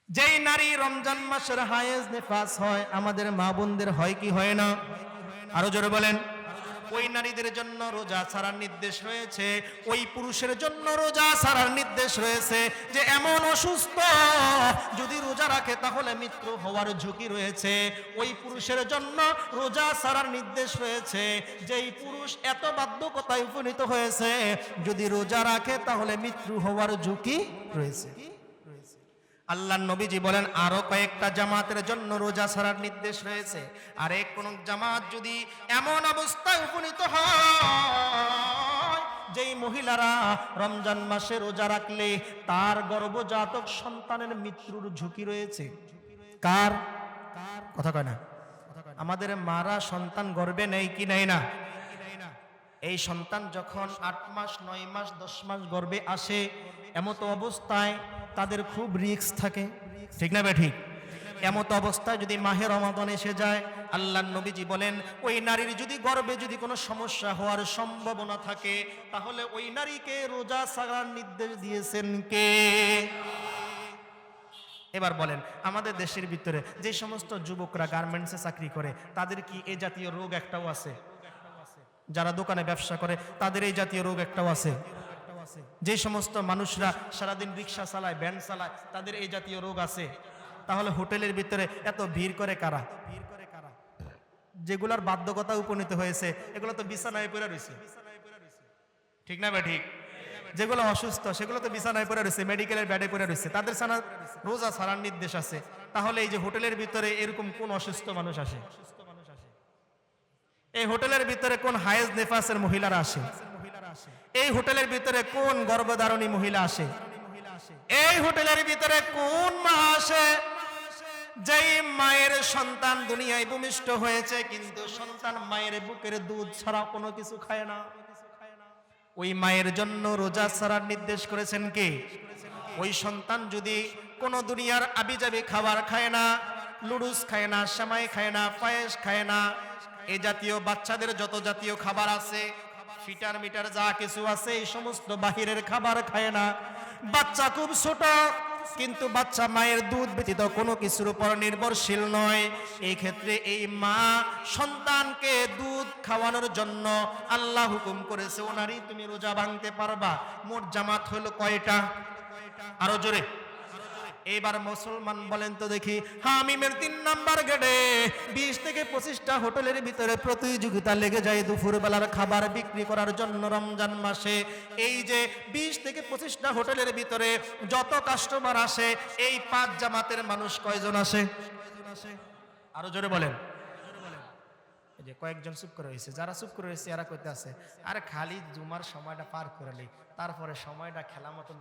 যেই নারী রমজান মাসের হায়েজ নেফাস হয়, আমাদের মা বোনদের হয় কি হয় না? আরো জোরে বলেন। ওই নারীদের জন্য রোজা ছাড়ার নির্দেশ রয়েছে, ওই পুরুষের জন্য রোজা ছাড়ার নির্দেশ রয়েছে যে এমন অসুস্থ যদি রোজা রাখে তাহলে মৃত্যু হওয়ার ঝুঁকি রয়েছে। ওই পুরুষের জন্য রোজা ছাড়ার নির্দেশ রয়েছে যেই পুরুষ এত বাধ্যকতায় উপনীত হয়েছে যদি রোজা রাখে তাহলে মৃত্যু হওয়ার ঝুঁকি রয়েছে। আল্লাহর নবীজি বলেন আরো কয়েকটা জামাতের জন্য রোজা ছাড়ার নির্দেশ রয়েছে। আর এক কোন জামাত যদি এমন অবস্থায় উপনীত হয় যেই মহিলারা রমজান মাসে রোজা রাখলে তার গর্ভজাতক সন্তানের মৃত্যুর ঝুঁকি রয়েছে। কার কথা কয় না? আমাদের মারা সন্তান গর্ভে নেই কি নেই না? এই সন্তান যখন 8 মাস 9 মাস 10 মাস গর্ভে আসে এমত অবস্থায় তাদের খুব রিস্ক থাকে, ঠিক না ঠিক? এমত অবস্থায় যদি মাহে রমাদান এসে যায়, আল্লাহর নবীজি বলেন ওই নারীর যদি গর্ভে যদি কোনো সমস্যা হওয়ার সম্ভাবনা থাকে তাহলে ওই নারীকে রোজা ছাড়ার নির্দেশ দিয়েছেন কে? এবার বলেন, আমাদের দেশের ভিতরে যে সমস্ত যুবকরা গার্মেন্টসে চাকরি করে তাদের কি এই জাতীয় রোগ একটাও আছে? যারা দোকানে ব্যবসা করে তাদের এই জাতীয় রোগ একটাও আছে? যে সমস্ত মানুষরা সারাদিন রিক্সা চালায়, ভ্যান চালায়, তাদের এই জাতীয় রোগ আছে? তাহলে হোটেলের ভিতরে এত ভিড় করে কারা? যেগুলার বাধ্যকতা উপনীত হয়েছে এগুলো তো বিছানায় পড়ে রয়েছে, ঠিক না ঠিক? যেগুলো অসুস্থ সেগুলো তো বিছানায় পড়ে রয়েছে, মেডিকেলের বেডে পড়ে রয়েছে, তাদের রোজা ছাড়ার নির্দেশ আছে। তাহলে এই যে হোটেলের ভিতরে এরকম কোন অসুস্থ মানুষ আসে? এই হোটেলের ভিতরে কোন হায়েজ নেফাসের মহিলারা আসে? এই হোটেলের ভিতরে কোন গর্ভধারণী মহিলা আসে? এই হোটেলের ভিতরে কোন মা আসে যেই মায়ের সন্তান দুনিয়ায় ভূমিষ্ঠ হয়েছে কিন্তু সন্তান মায়ের বুকের দুধ ছাড়া কোনো কিছু খায় না? ওই মায়ের জন্য রোজা ছাড়ার নির্দেশ করেছেন কে? ওই সন্তান যদি কোনো দুনিয়ার আবিজাবি খাবার খায় না, লুডুস খায় না, সেমাই খায় না, পায়েস খায় না, এই জাতীয় বাচ্চাদের যত জাতীয় খাবার আছে, ফিটার মিটার যা কিছু আছে, এই সমস্ত বাহিরের খাবার খায় না, বাচ্চা খুব ছোট কিন্তু বাচ্চা মায়ের দুধ ব্যতীত কোনো কিছুর উপর নির্ভরশীল নয়, এই ক্ষেত্রে এই মা সন্তানকে দুধ খাওয়ানোর জন্য আল্লাহ হুকুম করেছে ও নারী তুমি রোজা ভাঙতে পারবা। মোট জামাত হলো কয়টা? আরো জোরে। এইবার মুসলমান বলেন তো দেখি, হামিমের 3 নাম্বার গেটে 20 থেকে 25টা হোটেলের ভিতরে প্রতিযোগিতা লেগে যায় দুপুর বেলার খাবার বিক্রি করার জন্য রমজান মাসে। এই যে 20 থেকে 25টা হোটেলের ভিতরে যত কাস্টমার আসে এই 5 জামাতের মানুষ কয়জন আসে? আরো জোরে বলেন। এই যে কয়েকজন চুপ করে রয়েছে, যারা চুপ করে রয়েছে এরা কইতে আছে আরে খালি জুমার সময়টা পার করে লই, তারপরে সময়টা খেলা মতন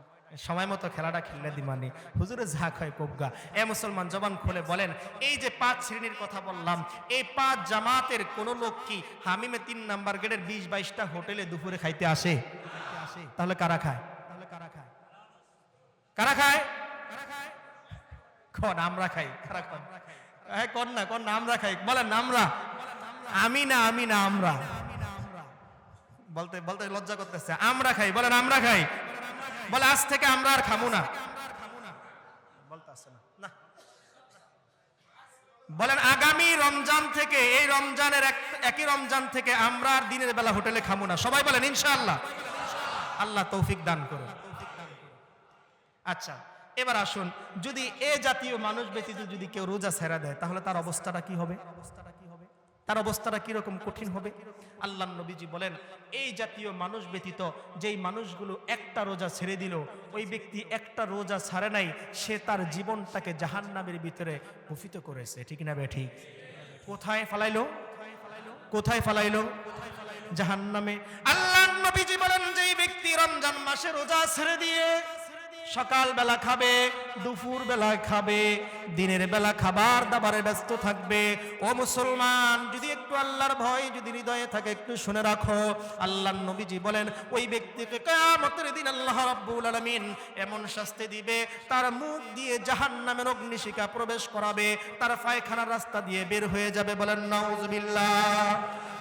সময় মতো খেলাটা খেললে দিমানি হুজুরে যা খায় কোবগা। এ মুসলমান জবান খুলে বলেন, এই যে 5 শ্রেণীর কথা বললাম এই 5 জামাতের কোন লোক কি হামিমে 3 নাম্বার গেটের 20-22টা হোটেলে দুপুরে খাইতে আসে? তাহলে কারা খায়? কারা খায়? কোন আমরা খাই? কারা কোন? হ্যাঁ কোন না আমরা খাই, বলেন আমরা। আমি না আমরা বলতে বলতে লজ্জা করতেছে। আমরা খাই, বলেন আমরা খাই। বলে আজ থেকে আমরা আর খাবো না, বলতেছে না। বলেন আগামী রমজান থেকে, এই রমজানের একই রমজান থেকে আমরা আর দিনের বেলা হোটেলে খাবো না। সবাই বলেন ইনশাআল্লাহ। আল্লাহ তৌফিক দান করুন। আচ্ছা এবার আসুন, যদি এ জাতীয় মানুষ ব্যতীত যদি কেউ রোজা ছেড়ে দেয় তাহলে তার অবস্থাটা কি হবে? তার অবস্থাটা কিরকম কঠিন হবে? আল্লাহর নবীজি বলেন এই জাতীয় মানুষ ব্যতীত যেই মানুষগুলো একটা রোজা ছেড়ে দিল, ওই ব্যক্তি একটা রোজা ছাড়ে নাই, সে তার জীবনটাকে জাহান্নামের ভিতরে কুফিত করেছে, ঠিক না ঠিক? কোথায় ফালাইলো? কোথায় ফালাইলো? জাহান্নামে। আল্লাহর নবীজি বলেন যেই ব্যক্তি রমজান মাসে রোজা ছেড়ে দিয়ে সকাল বেলা খাবে, দুপুর বেলা খাবে, দিনের বেলা খাবার দাবারে ব্যস্ত থাকবে, ও মুসলমান যদি একটু আল্লাহর ভয় যদি হৃদয়ে থাকে একটু শুনে রাখো, আল্লাহর নবীজি বলেন ওই ব্যক্তিকে কিয়ামতের দিন আল্লাহ রাব্বুল আলামিন এমন শাস্তি দিবে, তার মুখ দিয়ে জাহান্নামের অগ্নিশিখা প্রবেশ করাবে, তার পায়খানার রাস্তা দিয়ে বের হয়ে যাবে। বলেন নাউজুবিল্লাহ।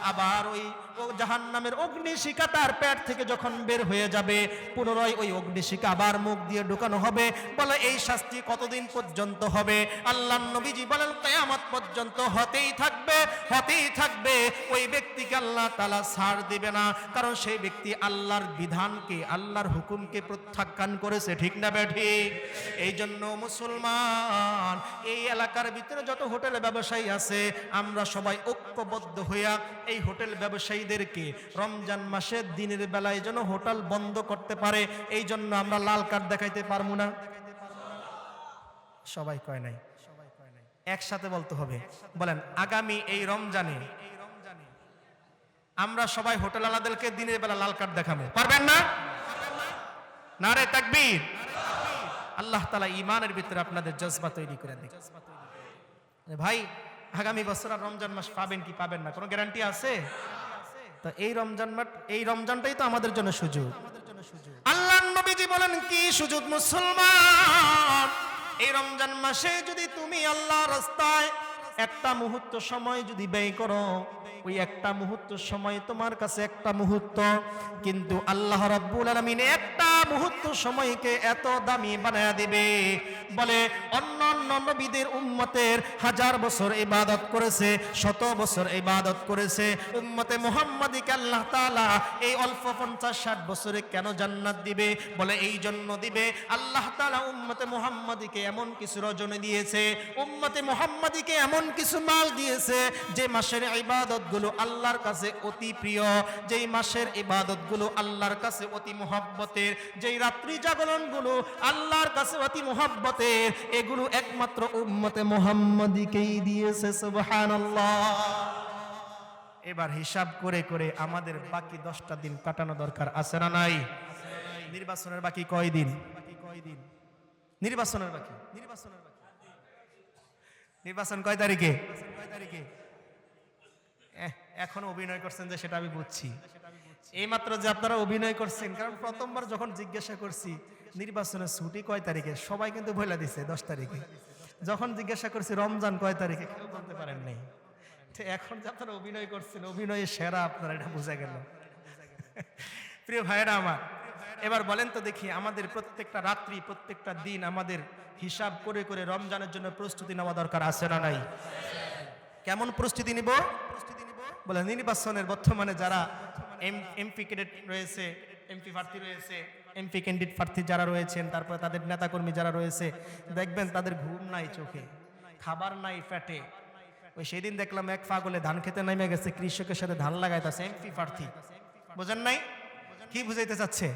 আবার ওই ও জাহান্নামের অগ্নিশিখা তার পেট থেকে যখন বের হয়ে যাবে, পুনরায় ওই অগ্নিশিখা আবার মুখ দিয়ে ঢুকানো হবে। বলে এই শাস্তি কতদিন পর্যন্ত হবে? আল্লাহর নবীজি বলেন কিয়ামত পর্যন্ত হতেই থাকবে, হতেই থাকবে। ওই ব্যক্তিকে আল্লাহ তাআলা ছাড় দিবে না, কারণ সেই ব্যক্তি আল্লাহর বিধানকে, আল্লাহর হুকুমকে প্রত্যাখ্যান করেছে। ঠিক না বেঠিক? এই জন্য মুসলমান, এই এলাকার ভিতরে যত হোটেল ব্যবসায়ী আছে, আমরা সবাই ঐক্যবদ্ধ হইয়া এই হোটেল ব্যবসায়ীদেরকে রমজান মাসে দিনের বেলায় যেন হোটেল বন্ধ করতে পারে, এই জন্য আমরা লাল কার্ড দেখাইতে পারবো না। সবাই কয় নাই, একসাথে বলতে হবে। বলেন আগামী এই রমজানে আমরা সবাই হোটেল আলাদেরকে দিনের বেলা লাল কার্ড দেখাবো, পারবেন না? নারে তাকবীর। আল্লাহ তাআলা ঈমানের ভিতরে আপনাদের জজবা তৈরি করে দিক। ভাই আগামী বছর আর রমজান মাস পাবেন কি পাবেন না কোনো গ্যারান্টি আছে? তো এই রমজানটাই তো আমাদের জন্য সুযোগ। আল্লাহর নবীজি বলেন কি সুযোগ মুসলমান, এই রমজান মাসে যদি তুমি আল্লাহর রাস্তায় একটা মুহূর্ত সময় যদি ব্যয় করো, ওই একটা মুহূর্ত সময় তোমার কাছে একটা মুহূর্ত, কিন্তু আল্লাহ রাব্বুল আলামিন একটা মুহূর্ত সময়কে এত দামি বানায়া দিবে। বলে অন্যান্য নবীদের উম্মতের 1000 বছর ইবাদত করেছে, 100 বছর ইবাদত করেছে, উম্মতে মুহাম্মাদীকে আল্লাহ তাআলা এই অল্প 50-60 বছরে কেন জান্নাত দিবে? বলে এই জন্য দিবে, আল্লাহ তাআলা উম্মতে মুহাম্মাদীকে এমন কিছু রজনী দিয়েছে, উম্মতে মুহাম্মাদীকে এমন কিছু মাস দিয়েছে যে মাসের ইবাদতগুলো আল্লাহর কাছে অতি প্রিয়, যেই মাসের ইবাদতগুলো আল্লাহর কাছে অতি মুহাব্বতের, যেই রাত্রি জাগরণগুলো আল্লাহর কাছে অতি মুহাব্বতের, এগুলো একমাত্র উম্মতে মুহাম্মাদীকেই দিয়েছে। সুবহানাল্লাহ। এবার হিসাব করে করে আমাদের বাকি 10টা দিন কাটানো দরকার আছে না নাই? নির্বাচনের বাকি কয় দিন? নির্বাচনের বাকি নির্বাচন কয় তারিখে? এখন অভিনয় করছেন যে সেটা আমি বুঝছি, এইমাত্র যে আপনারা অভিনয় করছেন, কারণ প্রথমবার যখন জিজ্ঞাসা করছি নির্বাচনের ছুটি কয় তারিখে, সবাই কিন্তু বলে দিছে 10 তারিখে। যখন জিজ্ঞাসা করছি রমজান কয় তারিখে, কেউ বলতে পারেন নাই। এখন যে আপনারা অভিনয় করছেন, অভিনয়ে সেরা আপনারা, এটা বোঝা গেল। প্রিয় ভাইয়েরা আমার, এবার বলেন তো দেখি, আমাদের প্রত্যেকটা রাত্রি, প্রত্যেকটা দিন আমাদের হিসাব করে করে রমজানের জন্য প্রস্তুতি নেওয়া দরকার আছে না নাই? কেমন প্রস্তুতি নিব? বলে নির্বাচনের বর্তমানে যারা এমপি ক্যান্ডিডেট রয়েছে, এমপি প্রার্থী রয়েছে, এমপি ক্যান্ডিডেট প্রার্থী যারা রয়েছেন, তারপরে তাদের নেতাকর্মী যারা রয়েছে, দেখবেন তাদের ঘুম নাই চোখে, খাবার নাই পেটে। ওই সেদিন দেখলাম এক পাগলে ধান খেতে নেমে গেছে, কৃষকের সাথে ধান লাগাইতেছে এমপি প্রার্থী। বোঝেন নাই? কি বুঝাইতে চাচ্ছে?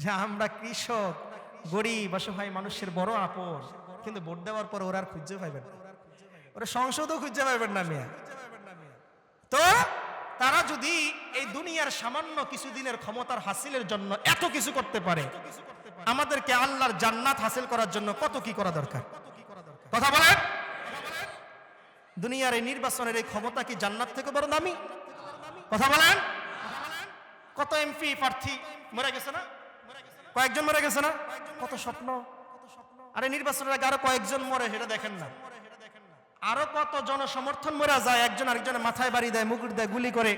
যে আমরা কৃষক, গরিব অসহায় মানুষের বড় আপন, কিন্তু ভোট দেওয়ার পর ওরা আর খুঁজে পাইবেন, ওরা সংসদও খুঁজে পাইবেন না মেয়ে। তো তারা যদি এই দুনিয়ার সামান্য কিছুদিনের ক্ষমতার হাসিলের জন্য এত কিছু করতে পারে, আমাদেরকে আল্লাহর জান্নাত হাসিল করার জন্য কত কি করা দরকার? কথা বলেন। দুনিয়ার এই নির্বাচনের এই ক্ষমতা কি জান্নাত থেকে বড় দামি? কথা বলেন। কত এমপি প্রার্থী মরে গেছে না? কয়েকজন মরে গেছে না? কত স্বপ্ন। আরে নির্বাচনের আগে আরো কয়েকজন মরে, সেটা দেখেন না? আরো কত জনসমর্থন মরে যায়, একজন আরেকজনের মাথায় বাড়ি দেয়, মুকুট দেয়, গুলি করে।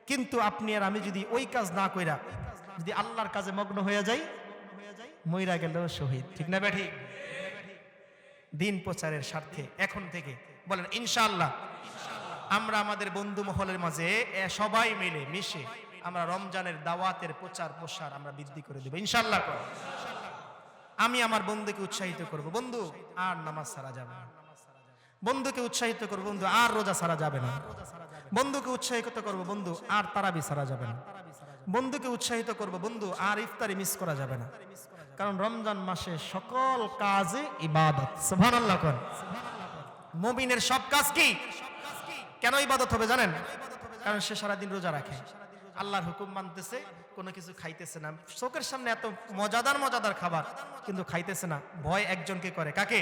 কিন্তু আপনি আর আমি যদি ওই কাজ না কইরা যদি আল্লাহর কাজে মগ্ন হয়ে যাই, মইরা গেল শহীদ। ঠিক না বেঠিক? দিন প্রচারের স্বার্থে এখন থেকে বলেন ইনশাআল্লাহ আমরা আমাদের বন্ধু মহলের মাঝে সবাই মিলে মিশে আমরা রমজানের দাওয়াতের প্রচার প্রসার আমরা বৃদ্ধি করে দেব ইনশাআল্লাহ। আমি আমার বন্ধুকে উৎসাহিত করব, বন্ধু আর নামাজ ছাড়া যাবে না। বন্ধুকে উৎসাহিত করব, বন্ধু আর রোজা ছাড়া যাবে না। বন্ধুকে উৎসাহিত করব, বন্ধু আর তারাবি ছাড়া যাবে না। বন্ধুকে উৎসাহিত করব, বন্ধু আর ইফতারি মিস করা যাবে না। কারণ রমজান মাসে সকল কাজে ইবাদত। সুবহানাল্লাহ। কোন মুমিনের সব কাজ কি? কেন ইবাদত হবে জানেন? কারণ সে সারাদিন রোজা রাখে, আল্লাহর হুকুম মানতেছে, কোনো কিছু খাইতেছে না। চোখের সামনে এত মজাদার মজাদার খাবার, কিন্তু খাইতেছে না। ভয় একজনকে করে, কাকে?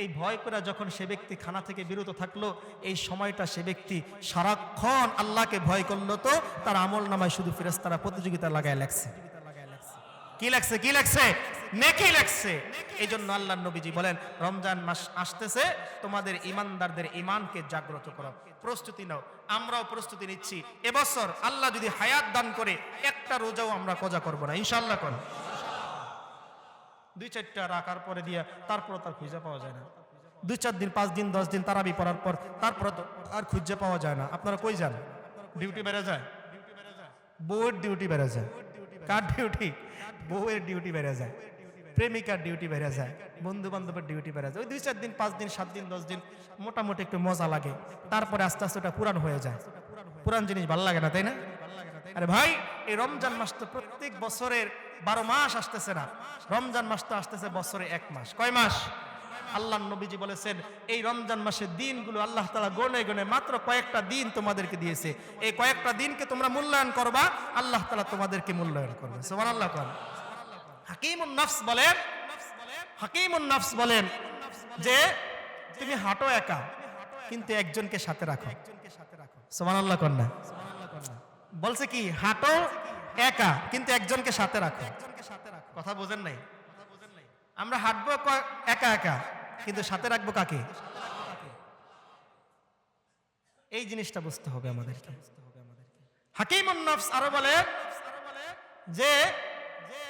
এই ভয় করে যখন সে ব্যক্তি খানা থেকে বিরত থাকলো, এই সময়টা সে ব্যক্তি সারাক্ষণ আল্লাহকে ভয় করলো, তো তার আমল নামায় শুধু ফেরেশতারা প্রতিযোগিতা লাগায় লাগছে। কি লাগছে? কি লাগছে? নেকি লেখছে। এই জন্য আল্লাহর নবীজি বলেন রমজান মাস আসতেছে, তোমাদের ইমানদারদের ইমানকে জাগ্রত করো, প্রস্তুতি নাও। আমরাও প্রস্তুতি নিচ্ছি, এবছর আল্লাহ যদি হায়াত দান করে একটা রোজাও আমরা কজা করব না, ইনশাআল্লাহ। কোন 2-4টা রাখার পরে দিয়ে তারপর তার খুঁজে পাওয়া যায় না। 2-4 দিন 5 দিন 10 দিন তারাবি পড়ার পর তারপর তো আর খুঁজে পাওয়া যায় না। আপনারা কই যান? ডিউটি বেড়ে যায়, বউয়ের ডিউটি বেড়ে যায়। কার ডিউটি? বউয়ের ডিউটি বেড়ে যায়, প্রেমিকার ডিউটি বেড়ে যায়, বন্ধু বান্ধবের ডিউটি বেড়ে যায়। ওই 2-4 দিন 5 দিন 7 দিন 10 দিন মোটামুটি একটু মজা লাগে, তারপরে আস্তে আস্তে ওটা পুরান হয়ে যায়। পুরান জিনিস ভালো লাগে না, তাই না? আরে ভাই, এই রমজান মাস তো প্রত্যেক বছরের 12 মাস আসতেছে না, রমজান মাস তো আসতেছে বছরে 1 মাস। কয় মাস? আল্লাহ নবীজি বলেছেন এই রমজান মাসের দিনগুলো আল্লাহ তাআলা গনে গনে মাত্র কয়েকটা দিন তোমাদেরকে দিয়েছে। এই কয়েকটা দিনকে তোমরা মূল্যায়ন করবা, আল্লাহ তাআলা তোমাদেরকে মূল্যায়ন করবে। সুবহানাল্লাহ। হাকিমুন নফস বলেন, হাকিমুন নফস বলেন যে তুমি হাঁটো একা কিন্তু একজনকে সাথে রাখো। সুবহানাল্লাহ। কন্যা বলছে কি? হাঁটো একা কিন্তু একজনকে সাথে রাখো। কথা বোঝেন নাই? আমরা হাঁটবো একা একা কিন্তু সাথে রাখবো কাকে? এই জিনিসটা বুঝতে হবে আমাদেরকে। হাকিমুন নফস আরো বলে যে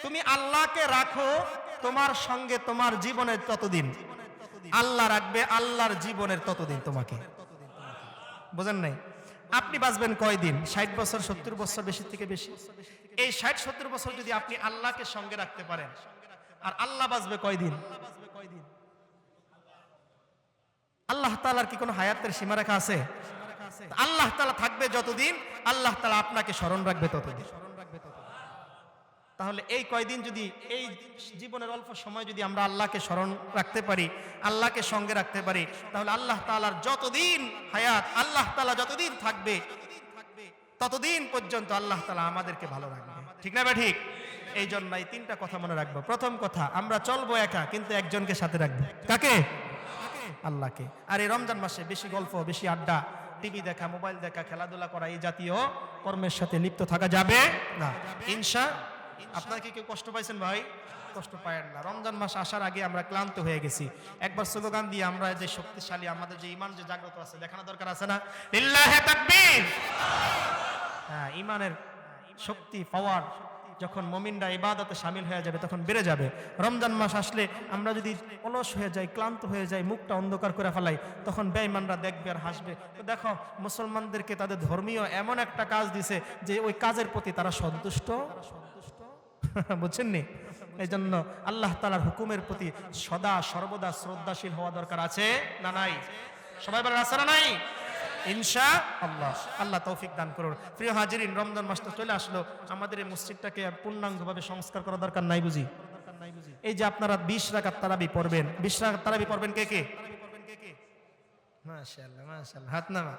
তুমি আল্লাহকে রাখো তোমার সঙ্গে তোমার জীবনের ততদিন, আল্লাহ রাখবে আল্লাহর জীবনের ততদিন তোমাকে। বোঝেন নাই? আপনি বাঁচবেন কয়দিন? 60 বছর, 70 বছর, বেশি থেকে বেশি। এই 60-70 বছর যদি আপনি আল্লাহকে সঙ্গে রাখতে পারেন, আর আল্লাহ বাঁচবে কয়দিন? আল্লাহ তাআলার কি কোনো হায়াতের সীমারেখা আছে? আল্লাহ তাআলা থাকবে যতদিন, আল্লাহ তাআলা আপনাকে স্মরণ রাখবে ততদিন। তাহলে এই কয়দিন যদি, এই জীবনের অল্প সময় যদি আমরা আল্লাহকে স্মরণ রাখতে পারি, আল্লাহকে সঙ্গে রাখতে পারি, তাহলে আল্লাহ তাআলার যতদিন হায়াত, আল্লাহ তাআলা যতদিন থাকবে ততদিন পর্যন্ত আল্লাহ তাআলা আমাদেরকে ভালো রাখবে। ঠিক না ভাই? ঠিক। এই জন্য এই 3টা কথা মনে রাখবো। প্রথম কথা, আমরা চলবো একা কিন্তু একজনকে সাথে রাখবো। কাকে? আল্লাহকে। আর এই রমজান মাসে বেশি গল্প, বেশি আড্ডা, টিভি দেখা, মোবাইল দেখা, খেলাধুলা করা, এই জাতীয় কর্মের সাথে লিপ্ত থাকা যাবে না। আপনারা কি কেউ কষ্ট পাইছেন ভাই? কষ্ট পায়েন না। রমজান মাস আসার আগে আমরা ক্লান্ত হয়ে গেছি। একবার স্লোগান দিয়ে আমরা যে শক্তিশালী, আমাদের যে ইমান যে জাগ্রত আছে দেখানো দরকার আছে না? লিল্লাহি তাকবীর। হ্যাঁ, ইমানের শক্তি, পাওয়ার যখন মুমিনরা ইবাদতে শামিল হয়ে যাবে তখন বেড়ে যাবে। রমজান মাস আসলে আমরা যদি অলস হয়ে যাই, ক্লান্ত হয়ে যাই, মুখটা অন্ধকার করে ফেলাই, তখন বেঈমানরা দেখবে আর হাসবে। তো দেখো, মুসলমানদেরকে তাদের ধর্মীয় এমন একটা কাজ দিছে যে ওই কাজের প্রতি তারা সন্তুষ্ট। বুঝছেন নি? এই জন্য আল্লাহ তাআলার হুকুমের প্রতি সদা সর্বদা শ্রদ্ধাশীল হওয়া দরকার আছে না নাই? সবাই বলেন আছে না নাই? ইনশাআল্লাহ। আল্লাহ তৌফিক দান করুন। প্রিয় হাজিরিন, রমজান মাস তো চলে আসলো, আমাদের এই মসজিদটাকে পূর্ণাঙ্গভাবে সংস্কার করা দরকার নাই বুঝি? এই যে আপনারা 20 রাকাত তারাবি পড়বেন, 20 রাকাত তারাবি পড়বেন কে কে? মাশাআল্লাহ মাশাআল্লাহ, হাত নামা।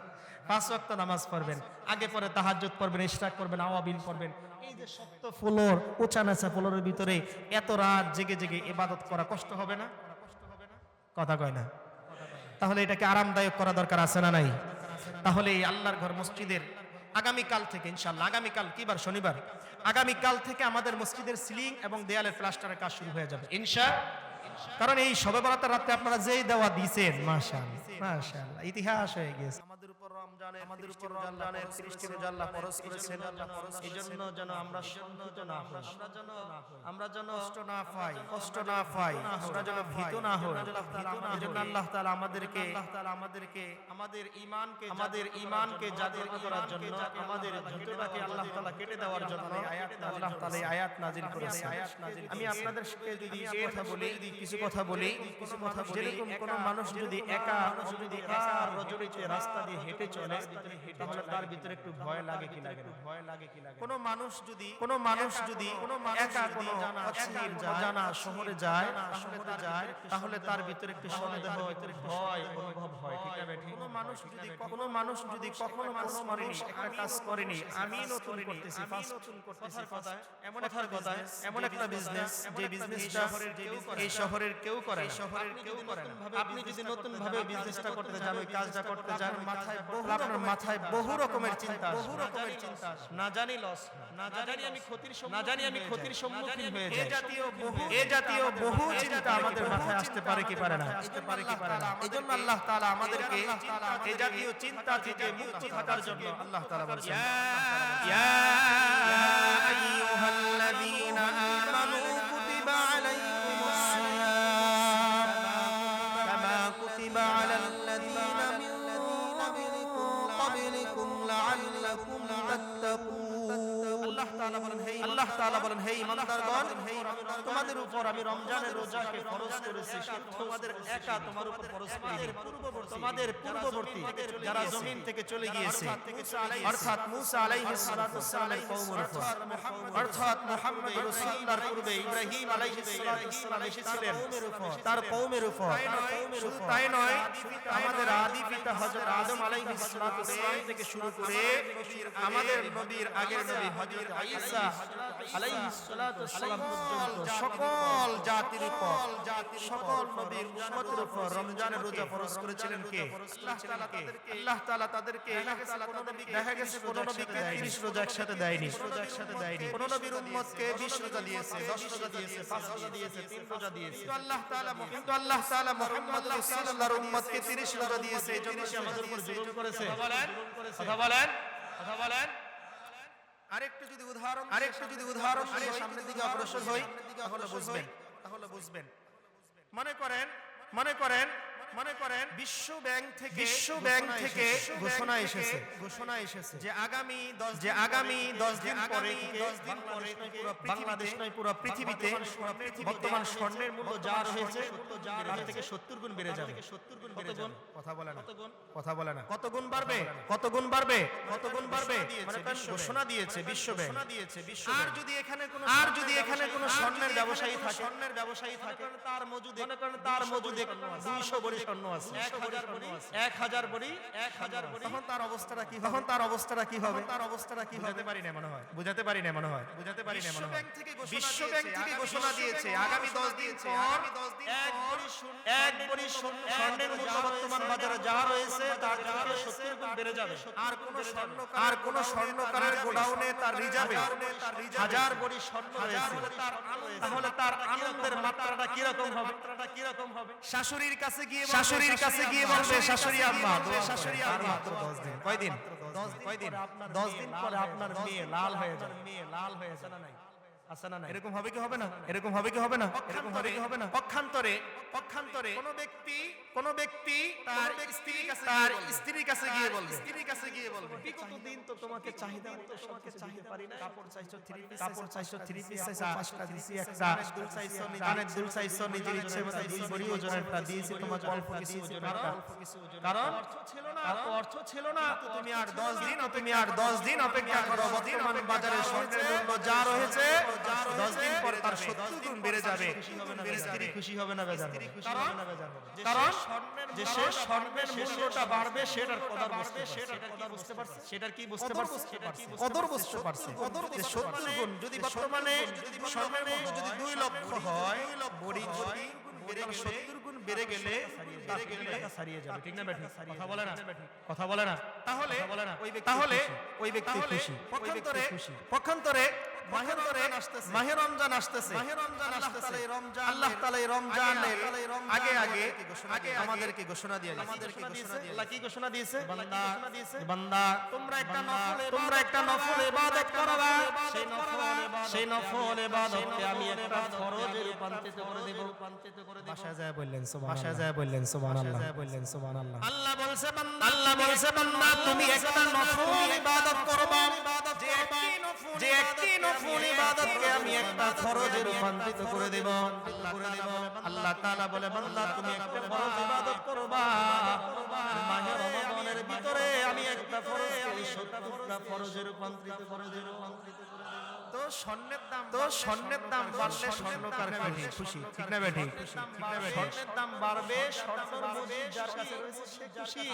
5 ওয়াক্ত নামাজ পড়বেন, আগে পরে তাহাজ্জুদ পড়বেন, ইশরাক পড়বেন, আওয়াবিল পড়বেন। এই যে শক্ত ফ্লোর, উঁচা নাচা ফ্লোরের ভিতরে এত রাত জেগে জেগে ইবাদত করা কষ্ট হবে না? কথা কয় না? তাহলে এটাকে আরামদায়ক করা দরকার আছে না নাই? তাহলে এই আল্লাহর ঘর মসজিদের আগামীকাল থেকে ইনশাআল্লাহ, আগামীকাল কি বার? শনিবার। আগামীকাল থেকে আমাদের মসজিদের সিলিং এবং দেয়ালের প্লাস্টারের কাজ শুরু হয়ে যাবে ইনশাআল্লাহ। কারণ এই শবে বরাতের রাতে আপনারা যেই দেওয়া দিয়েছেন, মাশাআল্লাহ মাশাআল্লাহ, ইতিহাস হয়ে গেছে। আমাদের উপর রমজানের 30টি রোজা আল্লাহ ফরজ করেছেন। এইজন্য যেন আমরা শঙ্কিত না হই, আমরা যেন কষ্ট না পাই, আমরা যেন ভীত না হই। এইজন্য আল্লাহ তাআলা আমাদেরকে আমাদের ঈমানকে জাগ্রত করার জন্য, আমাদের ভীতটাকে আল্লাহ তাআলা কেটে দেওয়ার জন্য আল্লাহ তাআলা এই আয়াত নাযিল করেছেন। আমি আপনাদেরকে যদি কিছু কথা বলি, যেরকম কোন মানুষ যদি একা রজনীতে রাস্তা দিয়ে হেঁটে চলে, তাহলে তার ভিতরে একটু ভয় লাগে কি লাগে না? কোন মানুষ যদি একা কোনো অজানা শহরে যায়, তাহলে তার ভিতরে একটু সন্দেহ, একটু ভয় অনুভব হয়। ঠিক আছে? কোন মানুষ যদি কখনো একটা কাজ করেনি, আমি নতুন করতেছি, এমন একটা বিজনেস, যে বিজনেসটা এই শহরের কেউ করে না, আপনি যদি নতুন ভাবে বিজনেসটা করতে যান, ওই কাজটা করতে যান, মাথায় বহু আপনার মাথায় বহু রকমের চিন্তা, না জানি লস, না জানি আমি ক্ষতির সম্মুখীন হয়ে যাই। এ জাতীয় বহু চিন্তা আমাদের মাথায় আসতে পারে কি পারে না? এজন্য আল্লাহ তাআলা আমাদেরকে এ জাতীয় চিন্তা থেকে মুক্ত থাকার জন্য আল্লাহ তাআলা বলেন, ইয়া আইয়ুহাল্লাযীনা আমানু কুতিবা আলাইকুমুস সিয়াম কামা কুতিবা আলাল্লাযীনা মিন ক্বাবলিকুম লাআল্লাকুম তাত্তাকুন। আল্লাহ তাআলা বলেন, হে ঈমানদারগণ, তোমাদের উপর আমি রমজানের রোজাকে ফরজ করেছি, তোমাদের একা তোমার উপর ফরজ করিনি, তোমাদের পূর্ববর্তী যারা জমিন থেকে চলে গিয়েছে, অর্থাৎ মুসা আলাইহিস সালাতু ওয়াস সালামের কওমের উপর, অর্থাৎ মুহাম্মদ রাসূলুল্লাহর পূর্বে ইব্রাহিম আলাইহিস সালাতু ওয়াস সালাম এসেছিলেন তার কওমের উপর। শুধু তাই নয়, আমাদের আদি পিতা হযরত আদম আলাইহিস সালাতু ওয়াস সালাম থেকে শুরু করে আমাদের নবীর আগের নবী হযরত ঈসা আলাইহিস সালাতু ওয়াস সালাম পর্যন্ত সকল জাতির উপর, সকল নবীর উম্মতের উপর রমজানের রোজা ফরজ করেছিলেন কে? আল্লাহ তাআলা তাদেরকে দেখা গেছে কোন নবীকে 30 রোজা একসাথে দেয়নি, কোন নবীর উম্মতকে 20 রোজা দিয়েছে, 10 রোজা দিয়েছে, 5 রোজা দিয়েছে, 3 রোজা দিয়েছে। কিন্তু আল্লাহ তাআলা মুহাম্মদ রাসূলুল্লাহর উম্মতকে 30 রোজা দিয়েছে, এজন্য সে আমাদের উপর জুলুম করেছে। কথা বলেন। আরেকটু যদি উদাহরণ দিয়ে সামনের দিকে অগ্রসর হই তাহলে বুঝবেন। মনে করেন বিশ্ব ব্যাংক থেকে ঘোষণা এসেছে যে আগামী 10 দিন পরে বাংলাদেশ নয় পুরো পৃথিবীতে বর্তমান স্বর্ণের মূল্য যা রয়েছে তার থেকে 70 গুণ বেড়ে যাবে। কথা বলে না কত গুণ বাড়বে? মানে ঘোষণা দিয়েছে বিশ্ব ব্যাংক। আর যদি এখানে কোনো স্বর্ণের ব্যবসায়ী থাকে, তার মজুদে 200 ভরি স্বর্ণ আছে, 1000 ভরি, তখন তার অবস্থাটা কি হবে? বুঝাতে পারি না মনে হয়। বিশ্ব ব্যাংক থেকে ঘোষণা দিয়েছে আগামী 10 দিন পর 1 ভরি স্বর্ণের মূল্য বর্তমান বাজারে যা রয়েছে তার থেকে 70 গুণ বেড়ে যাবে। আর কোন স্বর্ণকারের গোডাউনে তার রিজার্ভে 1000 ভরি স্বর্ণ রয়েছে, তাহলে তার আনন্দের মাত্রাটা কি রকম হবে? শাশুড়ির কাছে গিয়ে বলবে, শাশুড়ি আম্মা মাত্র 10 দিন। কয়দিন? 10 দিন পরে আপনার মেয়ে লাল হয়ে যাবে না নাই? আছে না নাই? এরকম হবে কি হবে না? পক্ষান্তরে কোন ব্যক্তি তার স্ত্রীর কাছে গিয়ে বলবে, বিগত দিন তো তোমাকে চাহিদা মতো সব কিছু দিতে পারি না, কাপড় চাইছো 3 পিস চাইছো 5টা দিয়েছি, একটা কানের দুল চাইছো নিজের ইচ্ছে মতো 2 ভরি ওজনেরটা দিয়েছি, তোমাকে অল্প কিছু ওজনেরটা, কারণ অর্থ ছিল না। তুমি আর 10 দিন অপেক্ষা করো, বর্তমান বাজারে স্বর্ণের মূল্য যা রয়েছে 10 দিন পর তার 70 গুণ বেড়ে যাবে। স্ত্রী খুশি হবে না বেজার হবে? কারণ যে সে স্বর্ণের মূল্যটা বাড়বে সেটার কদর বুঝতে পারছে, সেটার কি বুঝতে পারছে? কদর বুঝতে পারছে। যে 70 গুণ যদি বর্তমানে স্বর্ণের মূল্য যদি 2 লক্ষ হয়, বড়ি 70 গুণ বেড়ে গেলে তার টাকা ছাড়িয়ে যাবে। ঠিক না বেঠিক? কথা বলে না। তাহলে ওই ব্যক্তি খুশি। পক্ষান্তরে মাহে রমজান আসতেছে। আল্লাহ তাআলা এই রমজানের আগে আমাদেরকে ঘোষণা দিয়ে দিয়েছে। আল্লাহ কি ঘোষণা দিয়েছে? বান্দা তোমরা একটা নফল ইবাদত করবা, সেই নফল ইবাদতকে আমি একটা ফরজে রূপান্তরিত করে দেব। বাসায় যায় বললেন সুবহানাল্লাহ। আল্লাহ বলছে বান্দা তুমি একটা নফল ইবাদত করবা, যে একটি নফল ইবাদতকে আমি একটা ফরজে রূপান্তরিত করে দেব। আল্লাহ তাআলা বলে বান্দা তুমি একটা ফরজ ইবাদত করবা, মাহে রমজানের ভিতরে আমি একটা ফরজকে 70টা ফরজে রূপান্তরিত করে দেব। তো স্বর্ণের দাম বাড়লে স্বর্ণকার খুশি, ঠিক না বেঠিক? স্বর্ণের দাম বাড়বে, স্বর্ণের মজুদ যার কাছে রয়েছে সে খুশি।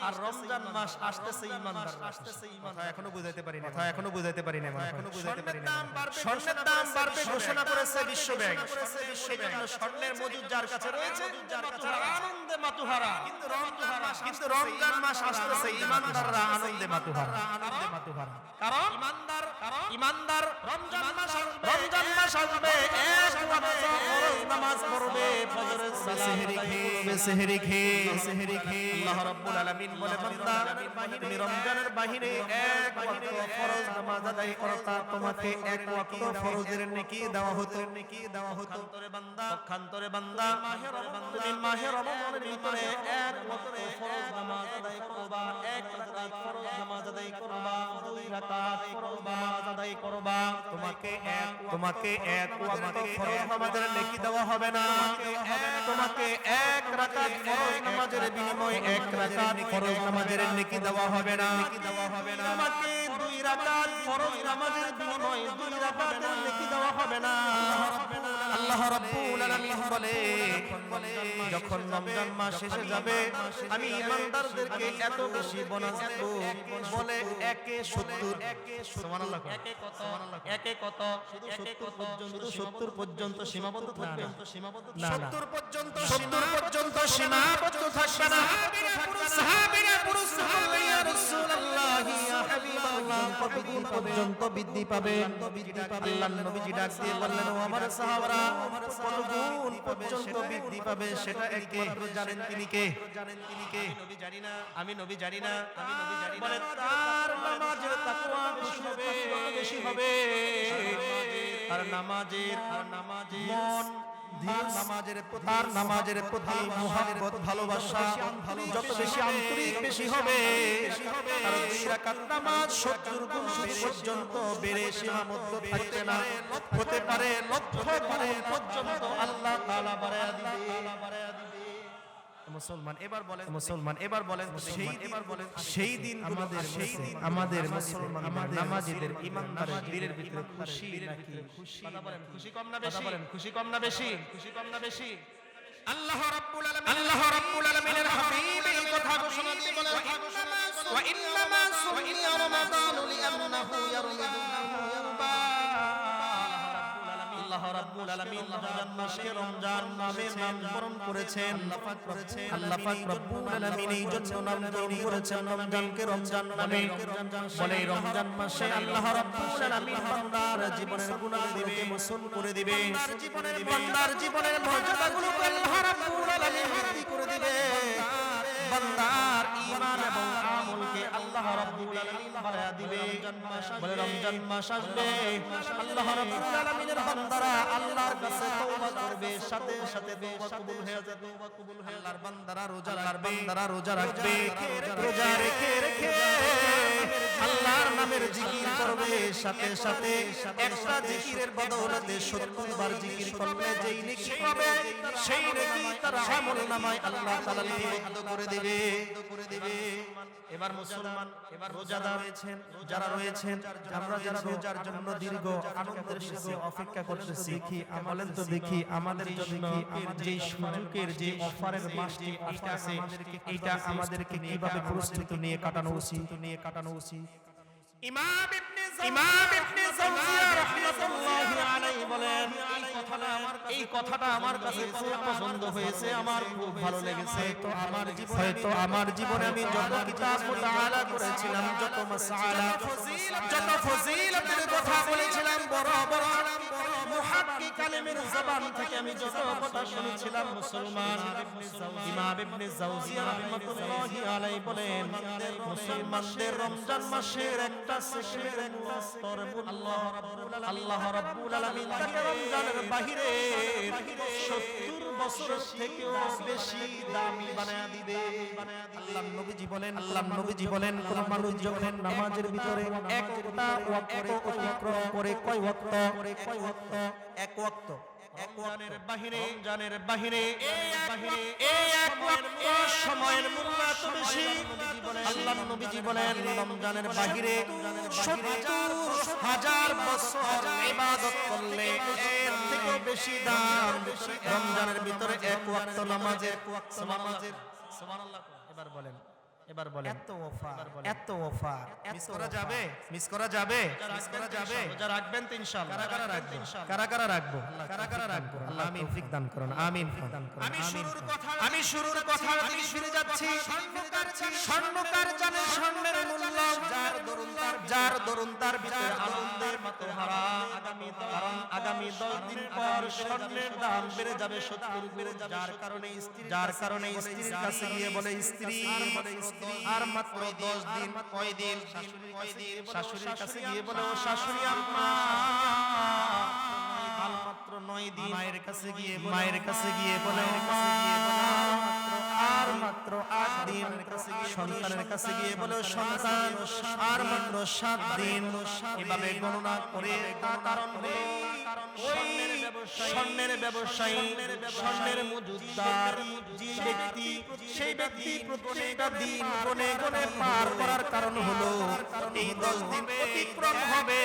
আর রমজান মাস আসতেছে, ইমানদার আসতেছে। কথা এখনো বুঝাইতে পারি না, স্বর্ণের দাম বাড়বে ঘোষণা করেছে বিশ্ব ব্যাংক। সেজন্য স্বর্ণের মজুদ যার কাছে রয়েছে আনন্দে মাতুহারা। কিন্তু রমজান মাস আসতেছে, ইমানদাররা আনন্দে মাতুহারা। কারণ ইমানদার রমজান মাস আসবে, এক ওয়াক্ত ফরজ নামাজ পড়বে, ফজরের সালাত সেহরি খেয়ে আল্লাহ রাব্বুল আলামিন বলে, বান্দা তুমি রমজানের বাহিরে এক ওয়াক্ত ফরজ নামাজ আদায় করতা, তোমাকে এক ওয়াক্ত ফরজের নেকি দেওয়া হতো। পক্ষান্তরে বান্দা তুমি মাহে রমজানের ভিতরে এক ওয়াক্ত ফরজ নামাজ আদায় করবা, এক রাকাত ফরজ নামাজ আদায় করবা, দুই রাকাত ফরজ নামাজ আদায় করবা, তোমাকে এক ওয়াক্ত ফরজ নামাজের নেকি দেওয়া হবে না। তোমাকে এক রাকাত ফরজ নামাজের বিনিময়ে এক রাকাত ফরজ নামাজের নেকি দেওয়া হবে না। তোমাকে দুই রাকাত ফরজ নামাজের বিনিময়ে দুই রাকাতের নেকি দেওয়া হবে না। আল্লাহ রাব্বুল আলামিন বলে, যখন রমজান মাস শেষে যাবে আমি ইমানদারদেরকে এত বেশি বোনাস দেব, বলে একে 70, সুবহানাল্লাহ, একে কত, শুধু 70 পর্যন্ত সীমাবদ্ধ থাকবে না, 70 পর্যন্ত সীমাবদ্ধ থাকবে না। সাহাবীরা পুরুষ বললেন, ইয়া রাসূলুল্লাহ, ইয়া হাবিবাল্লাহ, কতদিন পর্যন্ত বৃদ্ধি পাবে? আল্লাহর নবীজি ডাক দিয়ে বললেন, ও আমার সাহাবারা, কতদিন পর্যন্ত বৃদ্ধি পাবে সেটা একমাত্র জানেন তিনি কে? আমি নবী জানি না। বলে তার নামাজের তাকওয়া বেশি হবে, আর নামাজের মন তার নামাজের প্রতি মুহাব্বত ভালোবাসা যত বেশি আন্তরিক বেশি হবে, আর দুই রাকাত নামাজ 70 গুণ পর্যন্ত বেড়ে সীমাবদ্ধ থাকবে না, হতে পারে লক্ষ গুণ পর্যন্ত আল্লাহ তাআলা বাড়ায়া দিবে। মুসলমান এবার বলেন সেই দিন আমাদের মুসলমান নামাজীদের ইমানদারের দিলের ভিতরে খুশি নাকি? কথা বলেন, খুশি কম না বেশি? আল্লাহ রাব্বুল আলামিনের হাবিব এই কথা ঘোষণা দিয়ে বলেন, ওয়া ইন্নামা সুমিয়া রমাদানু লিআন্নাহু ইয়ারমিদু আল্লাহ রাব্বুল আলামিন রমজান মাসকে রমজান নামের নামকরণ করেছেন। আল্লাহ পাক রব্বুল আলামিন এই জন্য নামকরণ করেছেন রমজানকে রমজান নামে। বলে রমজান মাসে আল্লাহ রাব্বুল আলামিন বান্দার জীবনের গুনাহগুলোকে মোচন করে দিবে, বান্দার জীবনের মর্যাদাগুলোকে আল্লাহ রাব্বুল আলামিন বৃদ্ধি করে দিবে, বান্দার ঈমান এবং আমলকে আল্লাহ রাব্বুল আলামিন বাড়ায়া দিবে। বলে রমজান মাস আসবে, আল্লাহ রাব্বুল আলামিনের বান্দারা আল্লাহর কাছে তওবা করবে, সাথে সাথে তওবা কবুল হয়ে যাবে। আল্লাহর বান্দারা রোজা রাখবে, রোজা রেখে আল্লাহর নামের জিকির করবে, সাথে সাথে একটা জিকিরের বদৌলতে 70 বার জিকির করলে যেই নেকি পাবে সেই নেকি তার আমলনামায় আল্লাহ তাআলা লিপিবদ্ধ করে দিবে। এবার মুসলমান, এবার রোজাদার যারা রয়েছেন, আমরা যারা রোজার জন্য দীর্ঘ আনন্দের সাথে অপেক্ষা করতেছি, দেখি আমাদের জন্য যে সুযোগের যে অফারের মাসটি আসছে এটা আমাদেরকে কিভাবে প্রস্তুতি নিয়ে কাটানো উচিত। ইমাম ইবনে জাওজিয়া রাহমাতুল্লাহি আলাইহি বলেন, এই কথাটা আমার কাছে খুব পছন্দ হয়েছে, আমার খুব ভালো লেগেছে। হয়তো আমার জীবনে আমি যত কিতাব মুতাআলা করেছিলাম, যত মাসআলা, যত ফজিলতের কথা বলেছিলাম, বড় মুহাক্কিক আলেমের জবান থেকে আমি যত কথা শুনেছিলাম, মুসলমান ইমাম ইবনে জাওজিয়া রাহমাতুল্লাহি আলাইহি বলেন, মুসলমানদের রমজান মাসের একটা সেকেন্ডের স্তর আল্লাহ রাব্বুল আলামিন তাকে রমজানের বাহিরে 70 বছর থেকেও বেশি দামি বানায়া দিবে। আল্লাহর নবীজি বলেন, কোন মানুষ যখন নামাজের ভিতরে একটা ওয়াক্ত অতিক্রম করে, কয় ওয়াক্ত? এক ওয়াক্ত। রমজানের বাহিরে এই এক ওয়াক্ত সময়ের মূল্য এত বেশি। আল্লাহর নবীজি বলেন রমজানের বাহিরে ৭০,০০০ বছর ইবাদত করলে এর থেকে বেশি দাম রমজানের ভিতরে এক ওয়াক্ত নামাজের। সুবহানাল্লাহ। এবার বলেন এত অফার মিস করা যাবে? মিস করা যাবে? যারা রাখবেন তো ইনশাআল্লাহ। কারা রাখবো? আল্লাহ আমিন তৌফিক দান করুন। আমিন। আমি শুরুর কথা থেকে ফিরে যাচ্ছি। স্বর্ণকার জানে স্বর্ণের মূল্য, যার দরুন তার ভিতরে আনন্দের মতো হারা। কারণ আগামী 10 দিন পর স্বর্ণের দাম বেড়ে যাবে 70 গুণ। যার কারণে স্ত্রীর কাছে গিয়ে বলে, স্ত্রী আর মাত্র 10 দিন। কয় দিন? শাশুড়ির কাছে গিয়ে বলে, ও শাশুড়ি আম্মা আর মাত্র 9 দিন। মায়ের কাছে গিয়ে বলে, আর মাত্র 8 দিন। সন্তানের কাছে গিয়ে বলে, সন্তান আর মাত্র 7 দিন। এভাবে গণনা করে কারণ স্বর্ণের ব্যবসায়ী, স্বর্ণের মজুদদার সেই ব্যক্তি প্রত্যেকটা দিন গনে গনে পার করার কারণ হলো এই 10 দিন অতিক্রম হবে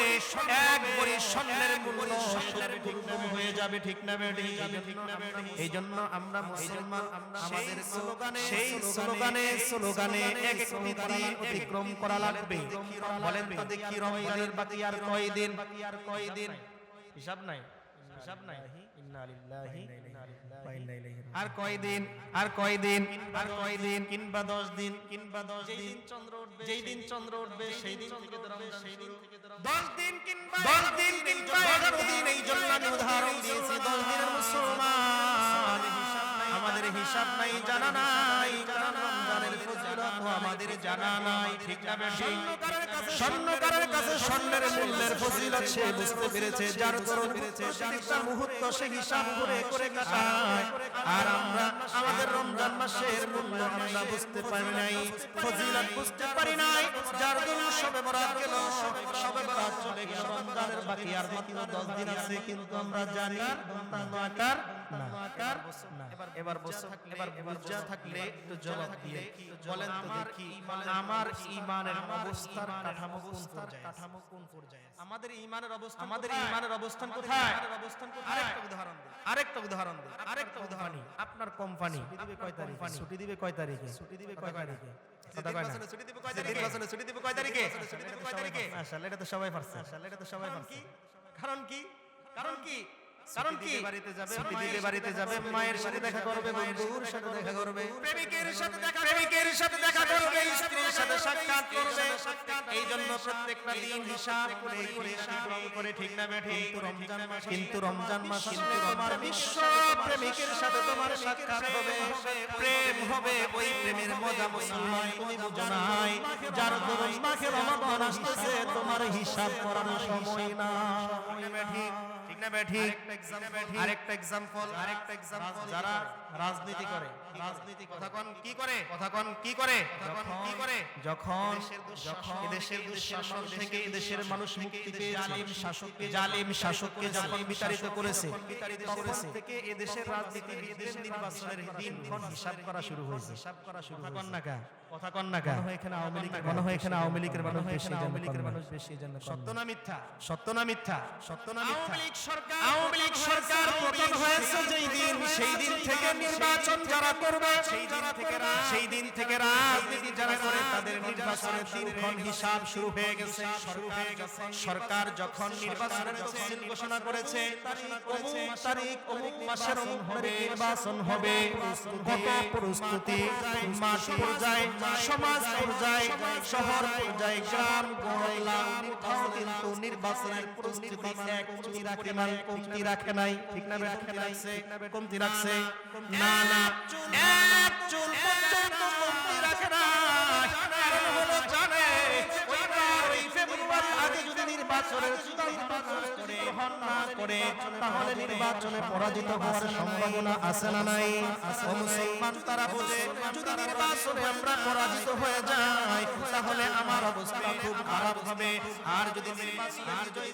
এক ভরি স্বর্ণের মূল্য 70 গুণ হয়ে যাবে। ঠিক না বেটি? এই জন্য আমরা মুসলমান আমাদের স্লোগানে এক একটি দিন অতিক্রম করা লাগবে। বলেন তো দেখি রমজানের বাকি আর কয় দিন? হিসাব নাই। ইন্না লিল্লাহি ওয়া ইন্না ইলাইহি রাজিউন। আর কয় দিন? কিংবা 10 দিন। যেই দিন চন্দ্র উঠবে সেই দিন থেকে রমজান শুরু। 10 দিন কিংবা 11 দিন। এই জন্য আমি উদাহরণ দিয়েছি 10 দিনের মুসলমান। আমাদের হিসাব নাই, জানা নাই, কারণ রমজানের ফজিলত আমাদের জানা নাই। ঠিক না বেশি? স্বর্ণকারের কাছে স্বর্ণের মূল্যের ফজিলত সে বুঝতে পেরেছে, যার দরুন প্রত্যেকটা মুহূর্ত সে হিসাব করে কাটায়। আর আমরা আমাদের রমজান মাসের মূল্য আমরা বুঝতে পারি নাই, ফজিলত বুঝতে পারি নাই, যার দরুন শবে বরাত গেল, শবে বরাত চলে গেল, রমজানের বাকি আর মাত্র 10 দিন আছে, কিন্তু আমরা জানি না। এবার বুঝা থাকলে একটু জবাব দিয়ে বলেন তো দেখি, আমার ঈমানের অবস্থার কাঠামো কোন পর্যায়ে? আমাদের ঈমানের অবস্থান কোথায়? আরেকটা উদাহরণ দিই। আপনার কোম্পানি ছুটি দিবে কয় তারিখে? ছুটি দিবে কয় তারিখে? মাশাআল্লাহ, এটা তো সবাই পারছে। কারণ কি? বাড়িতে যাবে, মায়ের সাথে দেখা করবে, বন্ধুর সাথে দেখা করবে, প্রেমিকের সাথে দেখা করবে, স্ত্রীর সাথে সাক্ষাৎ করবে। এই জন্য প্রত্যেকটা দিন হিসাব করে। ঠিক না বেঠি? কিন্তু রমজান মাস তোমার বিশ্ব প্রেমিকের সাথে তোমার সাক্ষাৎ হবে, প্রেম হবে। ওই প্রেমের মজা মুসলমান তুমি বুঝো নাই, যার দরুন মাসে রমজান আসতেছে, তোমার হিসাব করার সময় না। ঠিক না বেঠি? আরেকটা এক্সাম্পল, যারা রাজনীতি করে, যখন এদেশের দুঃশাসন থেকে এদেশের মানুষ মুক্তি পেয়ে জালিম শাসককে যখন বিতাড়িত করেছে, তখন থেকে এদেশের রাজনীতির নির্বাচনের দিন হিসাব করা শুরু হয়েছে। কথা কন না কা? মনে হয় এখানে আওয়ামী লীগের মানুষ বেশি। সত্য না মিথ্যা? আওয়ামী লীগ সরকার পতন হয়েছে যেই দিন, সেই দিন থেকে নির্বাচন যারা করবে, সেই দিন থেকে রাজনীতি যারা করে, তাদের নির্বাচনের দিনক্ষণ হিসাব শুরু হয়ে গেছে। সরকার যখন নির্বাচনের তফসিল ঘোষণা করেছে, অমুক তারিখ অমুক মাসের অমুক তারিখ নির্বাচন হবে, কত প্রস্তুতি মাঠ পর্যায়ে, সমাজ পর্যায়ে, শহর পর্যায়ে, গ্রাম মহল্লা, কোথাও কিন্তু নির্বাচনের প্রস্তুতি এক চুল কমতি রাখে নাই। ঠিক না? কমতি রাখছে না, এক চুল পর্যন্ত কমতি রাখে না। কারণ হলো জানে ওই ফেব্রুয়ারি আগে যদি নির্বাচন নির্বাচনের চূড়ান্ত প্রস্তুতি গ্রহণ না করে তাহলে নির্বাচনে পরাজিত হওয়ার সম্ভাবনা আছে না নাই? ও মুসলমান, তারা বোঝে যদি নির্বাচনে আমরা পরাজিত হয়ে যাই তাহলে আমার অবস্থা খুব খারাপ হবে। আর যদি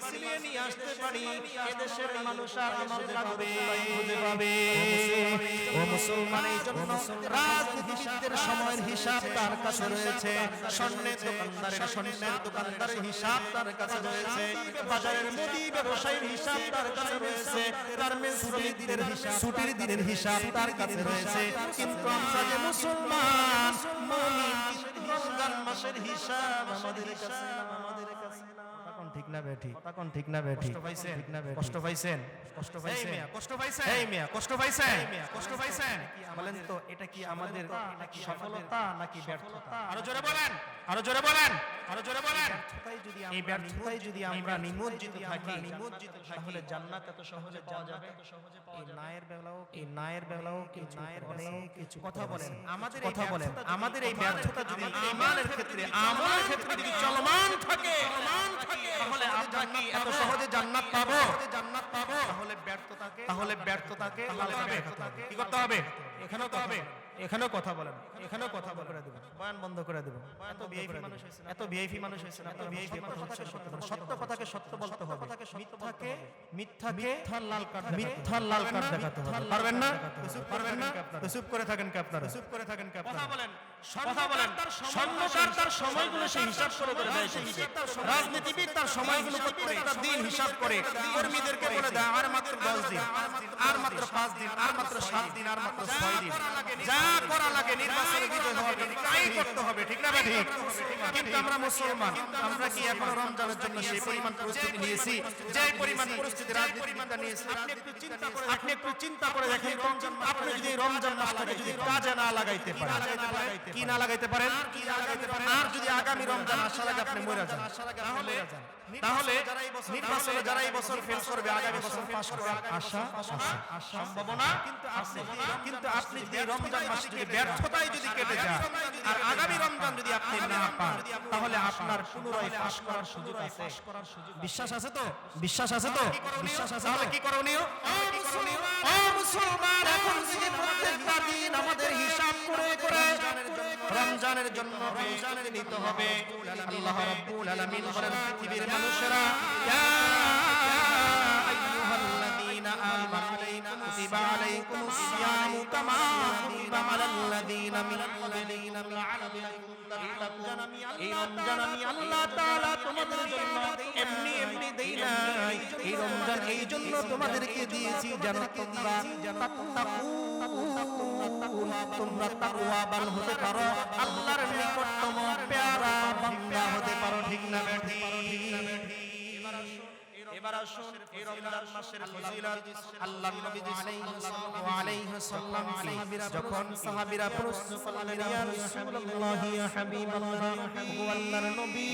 ছিনিয়ে নিয়ে আসতে পারি এদেশের মানুষ আর আমার লাগবে খুঁজে পাবে। ও মুসলমান, এই জন্য রাজনীতিবিদদের সময়ের হিসাব তার কাছে রয়েছে, স্বর্ণের দোকানদারের হিসাব তার কাছে রয়েছে, বাজারের মুদি ব্যবসায়ীর হিসাব তার কাছে রয়েছে, গার্মেন্টস শ্রমিকদের হিসাব, ছুটির দিনের হিসাব তার কাছে রয়েছে। কিন্তু আমরা যে মুসলমান মুমিন, রমজান মাসের হিসাব আমাদের কাছে ঠিক না বেঠি? ঠিক না বেঠি? কষ্ট পাইছেন? বলেন তো, এটা কি আমাদের সফলতা নাকি ব্যর্থতা? আরো জোরে বলেন, আরো জোরে বলেন, আরো জোরে বলেন। এই ব্যর্থতায় যদি আমরা নিমজ্জিত থাকি তাহলে জান্নাত এত সহজে পাওয়া যাবে? এই নায়ের বেলাও অনেক কিছু কথা বলেন। আমাদের এই ব্যর্থতা যদি আমাদের ক্ষেত্রে যদি চলমান থাকে তাহলে আমরা কি এত সহজে জান্নাত পাবো? তাহলে ব্যর্থতাকে কি করতে হবে? এখানেও কথা বলেন, এখানেও কথা করে দেব, বয়ান বন্ধ করে দেব। এত ভিআইপি মানুষ হয়েছে, এত ভিআইপি মানুষ হয়েছে, এত ভিআইপি সত্য কথাকে সত্য বলতে হবে, মিথ্যাকে মিথ্যার লাল কার্ড দেখাতে হবে। পারবেন না? পারবেন না? চুপ করে থাকেন কি আপনারা? চুপ করে থাকেন কি আপনারা? কথা বলেন। স্বর্ণকার তার সময়গুলো সে হিসাব করে দেয়। রাজনীতিবিদ তার সময়গুলো প্রত্যেকটা দিন হিসাব করে কর্মীদেরকে বলে দেয় আর মাত্র 10 দিন, আর মাত্র 5 দিন, আর মাত্র 7 দিন, আর মাত্র 6 দিন। যা করা লাগে নির্বাচনে বিজয় হওয়ার জন্য তাই করতে হবে, ঠিক না ঠিক? কিন্তু আমরা মুসলমান, আমরা কি এখন রমজানের জন্য সেই পরিমাণ প্রস্তুতি নিয়েছি? যে পরিমাণ প্রস্তুতি রাজনীতিবিদরা নিয়েছে, আপনি একটু চিন্তা করে দেখেন তো, আপনি যদি রমজান মাসটাকে যদি কাজে না লাগাইতে পারেন, কি না লাগাইতে পারেন, আর যদি আগামী রমজান আসার আগে আপনি মরে যান, তাহলে নির্বাচনে যারা এই বছর ফেল করবে আগামী বছর পাস করার আশা সম্ভাবনা কিন্তু আপনি যদি রমজান মাস যদি ব্যর্থতায় যদি কেটে যায় আর আগামী রমজান যদি আপনি না পান তাহলে আপনার পুনরায় পাস করার সুযোগ আছে। বিশ্বাস আছে তো? বিশ্বাস আছে তো? বিশ্বাস আছে? তাহলে কি করণীয়? ও মুসলমান, এখন থেকে প্রত্যেকটা দিন আমাদের হিসাব করে রমজানের জন্য প্রস্তুতি নিতে হবে। আল্লাহ রাব্বুল আলামিন বলেন, পৃথিবীর মানুষেরা ইয়া আইয়ুহাল্লাযীনা আমানু কুতিবা আলাইকুমুস সিয়ামু কামা কুতিবা আলাল লাযীনা মিন ক্বাবলিকুম লাআল্লাকুম তাত্তাকুন। এই রমজান আমি আল্লাহ তাআলা তোমাদের জন্য এমনি দেই নাই, এই রমজান এই জন্য তোমাদেরকে দিয়েছি যেন তোমরা তোমরা তাকওয়াবান হতে পারো, আল্লাহর নিকটতম প্যারা বান্দা হতে পারো, ঠিক না বেঠি? এবার আসুন এই রমজান মাসের ফজিলত আল্লাহর নবী সাল্লাল্লাহু আলাইহি ওয়াসাল্লাম যখন সাহাবীরা প্রশ্ন করলেন, ইয়া রাসূলুল্লাহ ইয়া হাবিবাল্লাহ, ও আল্লাহর নবী,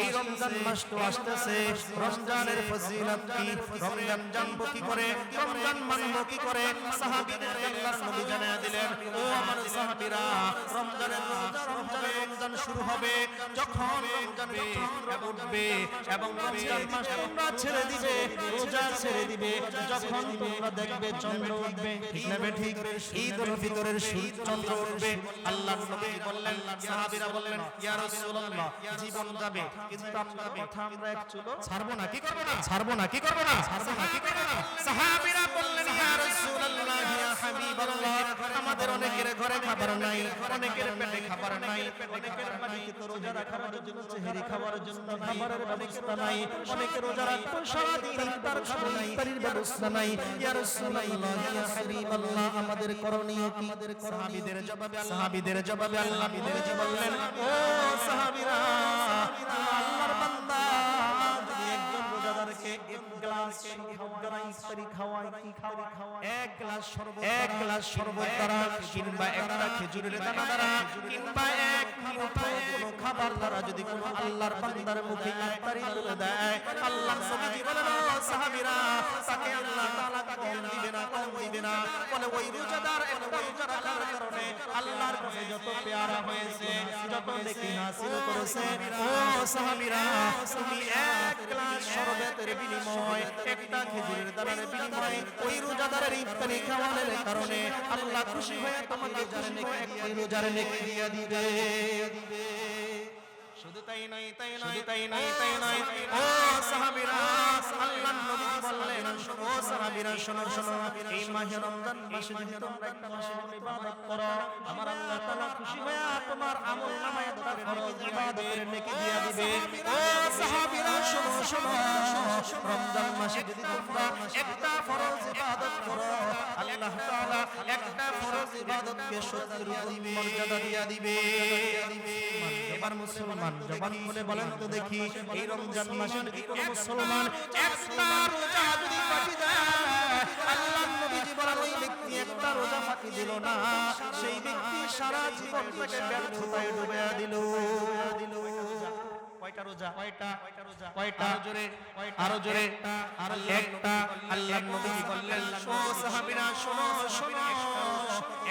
এই রমজান মাস তো আসতেছে, রমজানের ফজিলত কি? রমজান জানবো কি করে? রমজান মানবো কি করে? সাহাবীদের আল্লাহর নবী জানিয়ে দিলেন, ও আমার সাহাবীরা, রমজান শুরু হবে যখন রমজান উঠবে এবং রমজান মাস তোমরা ছেড়ে দিবে, রোজা ছেড়ে দিবে যখন তোমরা দেখবে চন্দ্র উঠবে, ঠিক না ঠিক? ঈদের ভিতরের সূর্য চন্দ্র উঠবে। আল্লাহর নবী বললেন, সাহাবীরা বললেন, ইয়া রাসূলুল্লাহ, জীবন যাবে কিন্তু আপনার কথা আমরা এক চুলো ছাড়বো না, কি করব না? ছাড়বো না, কি করব না? ছাড়বো না, কি করব না? সাহাবীরা বললেন, ইয়া রাসূলুল্লাহ ইয়া হাবিবাল্লাহ, আমাদের অনেকের ঘরে খাবার নাই, অনেকের পেটে খাবার নাই, অনেকের বাড়িতে তো রোজা রাখার জন্য সেহরি খাওয়ার জন্য খাবারের ব্যবস্থা নাই, অনেকে রোজা রাখতে সারা দিন ইফতার খাবে না, ইফতারির ব্যবস্থা নাই। ইয়া রাসূলুল্লাহ ইয়া হাবিবাল্লাহ, আমাদের করণীয় কি? সাহাবীদের জবাবে আল্লাহ বললেন, ও সাহাবীরা, আল্লাহর বান্দা যদি একজন রোজাদারকে এক গ্লাস ইফতারি খাওয়ায়, কি খাওয়ায়? এক গ্লাস শরবত দ্বারা কিংবা একটা খেজুরের দানা দ্বারা কিংবা এক মুঠো কোনো খাবার দ্বারা যদি কোনো আল্লাহর বান্দার মুখে ইফতারি তুলে দেয়, আল্লাহর নবী বলেন, ও সাহাবীরা, তাকে আল্লাহ তাআলা কম দিবে না, কম দিবে দিবে না। বলে ওই রোজাদার একটা রোজা রাখার কারণে আল্লাহর কাছে যত পেয়ারা হয়েছে, যত নেকি হাসিল করেছে, ও সাহাবীরা, তুমি এক গ্লাস শরবতের বিনিময়, একটা খেজুরের দানার বিনিময় ওই রোজাদারের ইফতারি খাওয়ানোর কারণে আল্লাহ খুশি হয়ে তোমাকে একটা রোজার নেকি দিয়ে দিবে। শুধু তাই নয়, তাই নয়, তাই নয়, তাই নয়, ও সাহাবীরা, আল্লাহর নবীজি বললেন, ও সাহাবীরা শোনো, শোনো, এই মাহে রমজান মাসে যদি তোমরা একটা মাসের ইবাদত করো, আমার আল্লাহ তাআলা খুশি হয়ে তোমার আমলনামায় একটা ফরজ ইবাদতের নেকি দিয়ে দিবে। ও সাহাবীরা শোনো, শোনো, রমজান মাসে যদি তোমরা একটা ফরজ ইবাদত করো, আল্লাহ তাআলা একটা ফরজ ইবাদতকে 70 গুণ মর্যাদা দিয়ে দিবে। এবার মুসলমান জবান খুলে বলেন তো দেখি, এই রমজান মাসে যদি কোনো মুসলমান একটা রোজা যদি ফাঁকি দেয়, আল্লাহর নবীজি বলেন ওই ব্যক্তি একটা রোজা ফাঁকি দিল না, সেই ব্যক্তি সারা জীবনটাকে ব্যর্থতায় ডুবে দিল। কয়টা রোজা? কয়টা? আরো জোরে, একটা। আল্লাহর নবীজি বললেন, ও সাহাবীরা শোনো, শোনো,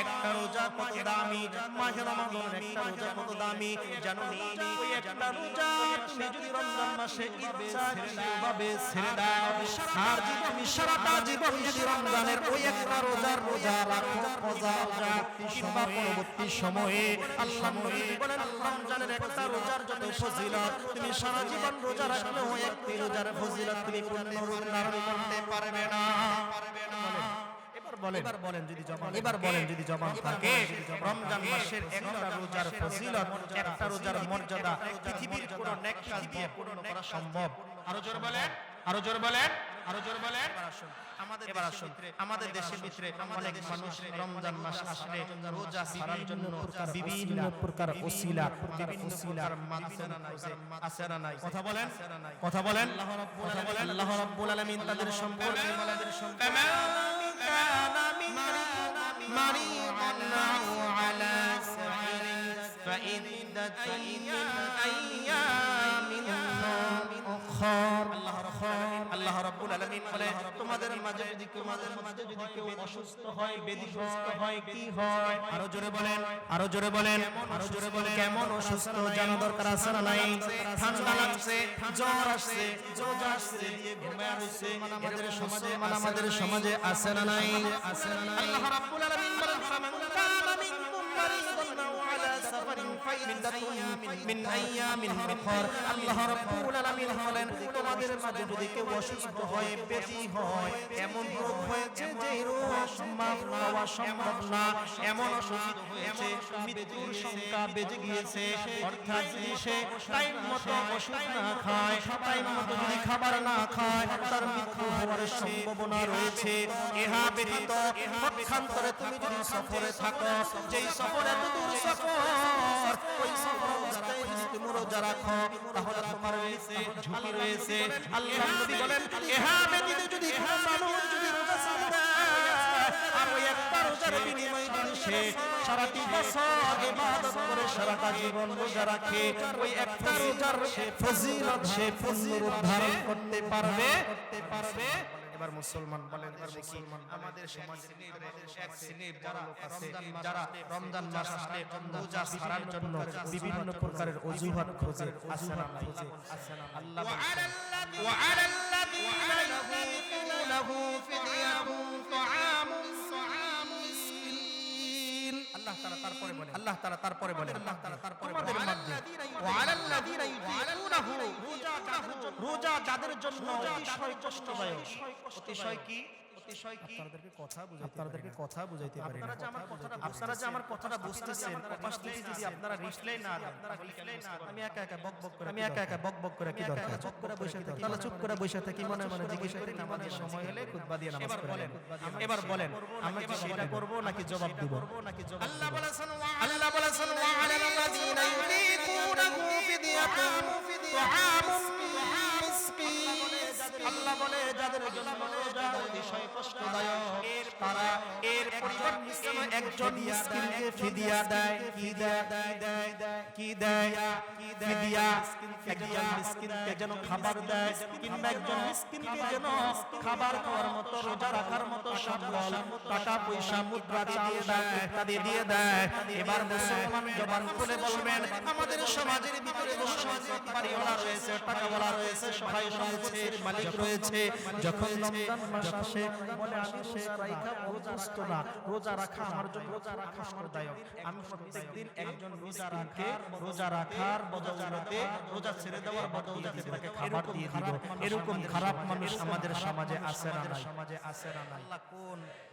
একটা রোজা কত দামি, মাহে রমজান একটা রোজা কত দামি জানো নি? ওই একটা রোজা তুমি যদি রমজান মাসে ইচ্ছাকৃতভাবে ছেড়ে দাও, আর জীবন সারাটা জীবন যদি রমজানের ওই একটা রোজার রোজা রাখো, রোজা কিংবা পরবর্তী সময়ে আল্লাহর নবীজি বলেন রমজানের একটা রোজার যত ফজিলত তুমি সারা জীবন রোজা রাখলেও একটি রোজার ফজিলত তুমি পূর্ণ রূপে ধারণ করতে পারবে না। এবার বলেন যদি জবান থাকে, রমজান মাসের একটা রোজার ফজিলত, একটা রোজার মর্যাদা পৃথিবীর কোন নেক কাজ দিয়ে পূর্ণ করা সম্ভব? আরো জোর বলেন, আরো জোর বলেন, আরো জোর বলেন। এবার আসুন, আমাদের দেশের ভিতরে অনেক মানুষ রমজান মাস আসলে রোজা ছাড়ার জন্য বিভিন্ন প্রকার ওসিলা, বিভিন্ন প্রকার মাধ্যম আছে না নাই? কথা বলেন, কথা বলেন। আল্লাহ রাব্বুল আলামিন তাদের সম্পর্কে আল্লাহ রাব্বুল আলামিন বলে তোমাদের মাঝে যদি কেউ অসুস্থ হয়, ব্যাধিগ্রস্ত হয়, কি হয়? আরো জোরে বলেন, আরো জোরে বলেন, আরো জোরে বলেন। কেমন অসুস্থ জানা দরকার আছে না নাই? ঠান্ডা লাগছে, জ্বর আসছে, জ্বর আসছে, ঘুমায় আসছে, আমাদের সমাজে আছে না নাই? আছে না নাই? আল্লাহ রাব্বুল আলামিন বলেন ফামান কানা মিনকুম মারিদান আও আলা সাফারিন ফাইদাতুন মিন আইয়ামিন উখর। আল্লাহ রাব্বুল আলামিন বলেন তোমাদের মাঝে যদি কেউ অসুস্থ হয়, ব্যাধি হয়, এমন রোগ হয়েছে যে রোগ মাফ হওয়া সম্ভব না, এমন অসুস্থ হয়েছে মৃত্যুর সংখ্যা বেজে গিয়েছে, অর্থাৎ যদি সে টাইম মতো ওষুধ না খায়, টাইম মতো যদি খাবার না খায়, তার মৃত্যু হওয়ার সম্ভাবনা রয়েছে। ইহা ব্যতীত পক্ষান্তরে তুমি যদি সফরে থাকো, যেই সফরে এত দূর সফর, ওই সফর অবস্থায় যদি তুমি রোজা রাখো, তাহলে তোমার রয়েছে ঝুঁকি রয়েছে। আল্লাহর নবী বলেন ইহা ব্যতীত যদি কোনো মানুষ যদি রোজা ছাড়ে দেয়, আর ওই একটা রোজার বিনিময়ে যদি সে সারাটি বছর ইবাদত করে সারাটা জীবন রোজা রাখে, ওই একটা রোজার ফজিলত সে পূর্ণ রূপ ধারণ করতে পারবে। এবার মুসলমান বলেন, আমাদের সমাজের ভিতরে এক শ্রেণীর বড় লোক আছে যারা রমজান মাস আসলে রোজা ছাড়ার জন্য বিভিন্ন প্রকারের অজুহাত খোঁজে, আছে না নাই? আল্লাহ ওয়া আলাল্লাযীনা ইউতিকুনাহু ফিদিয়াতুন তাআমুন মিসকিন। আল্লাহ তাআলা তারপরে বলেন, আল্লাহ তাআলা তারপরে বলেন, আল্লাহ তাআলা তারপরে বলেন ওয়া আলাল্লাযীনা ইউতিকুনাহু, রোজা যাদের জন্য অতিশয় কষ্টদায়ক। অতিশয় কি? আপনাদেরকে কথা বুঝাইতে পারি না। আপনারা যে আমার কথাটা বুঝতেছেন, পাশ থেকে যদি আপনারা রিপ্লাই না দেন, আমি একা একা বক করে কি দরকার? চুপ করে বসে থাকি, তাহলে চুপ করে বসে থাকি, মনে মনে জিজ্ঞাসা করি নামাজের সময় হলে খুতবা দিয়ে নামাজ পড়েন। এবার বলেন আমরা কি সেটা করব নাকি জবাব দিব? আল্লাহ বলেছেন ওয়া আলাল্লাযীনা ইউতিকুনাহু ফিদিয়াতুন তাআমুন মিসকিন। আল্লাহ বলে যাদের জন্য রোজা অতিশয় কষ্টদায়ক, তারা এর পরিবর্তে একজন মিসকিনকে ফিদিয়া দেয়। কি দেয়? কি দেয় ফিদিয়া একজন মিসকিনকে যেন খাবার দেয় কিংবা একজন মিসকিনকে যেন খাবার খাওয়ার মতো রোজা রাখার মতো সম্বল টাকা পয়সা মুদ্রা চাল ডাল ইত্যাদি দিয়ে দেয় এবার মুসলমান জবান খুলে বলবেন আমাদের সমাজের ভিতরে বাড়িওয়ালা রয়েছে টাকাওয়ালা রয়েছে সহায় সম্পত্তির মালিক রয়েছে যখন রমজান মাস আসে বলে আমি রোজা রাখা আমার জন্য কষ্টদায়ক আমি প্রত্যেকদিন একজন রোজা রাখার বদৌলতে রোজা ছেড়ে দেওয়ার বদৌলতে তাকে খাবার দিয়ে দিব এরকম খারাপ মানুষ আমাদের সমাজে আছে না নাই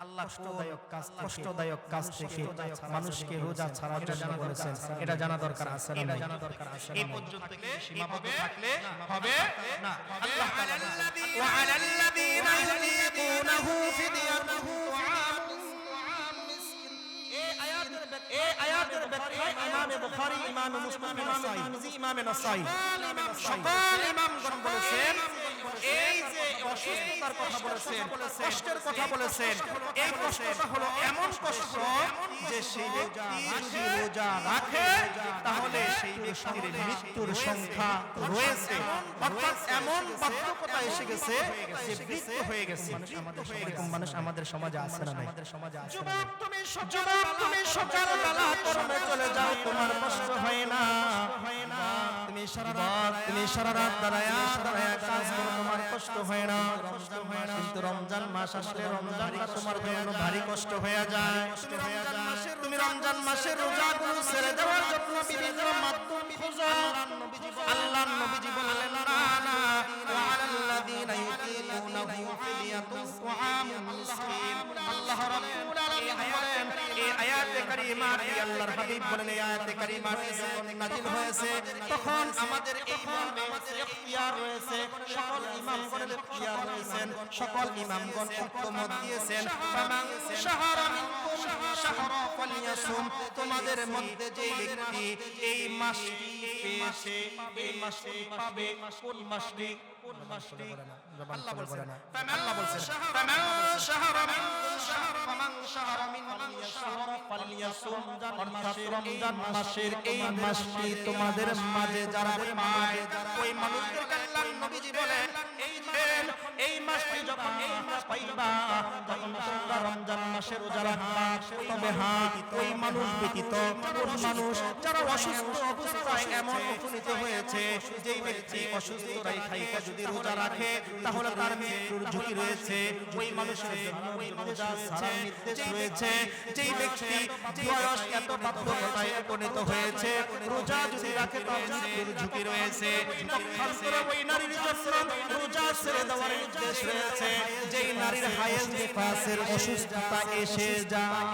আল্লাহ কষ্টদায়ক কাজ থেকে মানুষকে রোজা ছাড়ার জন্য বলেছেন এটা জানা দরকার আছে না নাই এই পর্যন্ত সীমাবদ্ধ থাকলে হবে না আল্লাহ তাআলা ওয়া আলাল্লাযীনা ইউতিকুনাহু ফিদিয়াতুহু এই আয়াতের ব্যাখ্যায় ইমামে বুখারী ইমামে মুসলিম ইমামে নাসাই সকল ইমামগণ বলেছেন এই যে অসুস্থতার কথা বলেছেন কষ্টের কথা বলেছেন এই কষ্টটা হলো এমন কষ্ট যে সেই ব্যক্তি যদি রোজা রাখে তাহলে সেই ব্যক্তির মৃত্যুর সংখ্যা রয়েছে অর্থাৎ এমন বাধ্যকতা এসে গেছে যে মৃত্যু হয়ে গেছে এরকম মানুষ আমাদের সমাজে আছে না নাই যুবক তুমি সকালবেলা কর্মে চলে যাও তোমার কষ্ট হয় না তুমি সারা রাত দাঁড়ায়া কাজ করো তোমার কষ্ট হয় না কিন্তু রমজান মাস আসলে রমজানটা তোমার জন্য ভারী কষ্ট হয়ে যায় তুমি রমজান মাসের রোজাগুলো ছেড়ে দেওয়ার জন্য বিভিন্ন মাধ্যম খোঁজো আল্লাহর নবীজি বললেন না না ওয়ালাল্লাযীনা ইউতিকুনাহু ফিদিয়াতুন তুআমুল মিসকিন আল্লাহ রাব্বুল আলামিন বলেন এই আয়াতে কারিমাটি আল্লাহর হাবিব বলেন এই আয়াতে কারিমাটি যখন নাযিল হয়েছে তখন আমাদের ইখতিয়ার রয়েছে সকল ইমামগণের ইখতিয়ার রয়েছেন সকল ইমামগণ মত দিয়েছেন ফামান শাহরা মিনকুম শাহরা ফালিয়াসুম তোমাদের মধ্যে যে ব্যক্তি এই মাসটি পেয়েছে এই মাসটি পাবে কোন মাসটি আল্লাহ বলেন ফামান শাহরা মিনকুম ফালিয়াসুম অর্থাৎ রমজান মাসের এই মাসটি তোমাদের মাঝে যারা পায় ওই মানুষদেরকে আল্লাহর নবীজি বলেন এই মাসটি যখন পাইবা তখন তোমরা রমজান মাসে রোজা রাখবা তবে হ্যাঁ ওই মানুষ ব্যতীত কোন মানুষ যারা অসুস্থ অবস্থায় এমন উপনীত হয়েছে যেই ব্যক্তি অসুস্থ রাইখা যদি রোজা রাখে তাহলে তার মৃত্যুর ঝুঁকি রয়েছে ওই মানুষের জন্য রোজা ছাড়ার নির্দেশ রয়েছে যেই ব্যক্তি বয়স এত বাধ্যকতায় উপনীত হয়েছে রোজা যদি রাখে তার মৃত্যুর ঝুঁকি রয়েছে পক্ষান্তরে ওই নারীর জন্য রোজা ছেড়ে দেওয়ার নির্দেশ রয়েছে যেই নারীর হায়েজ নিফাসের অসুস্থতা এসে যায়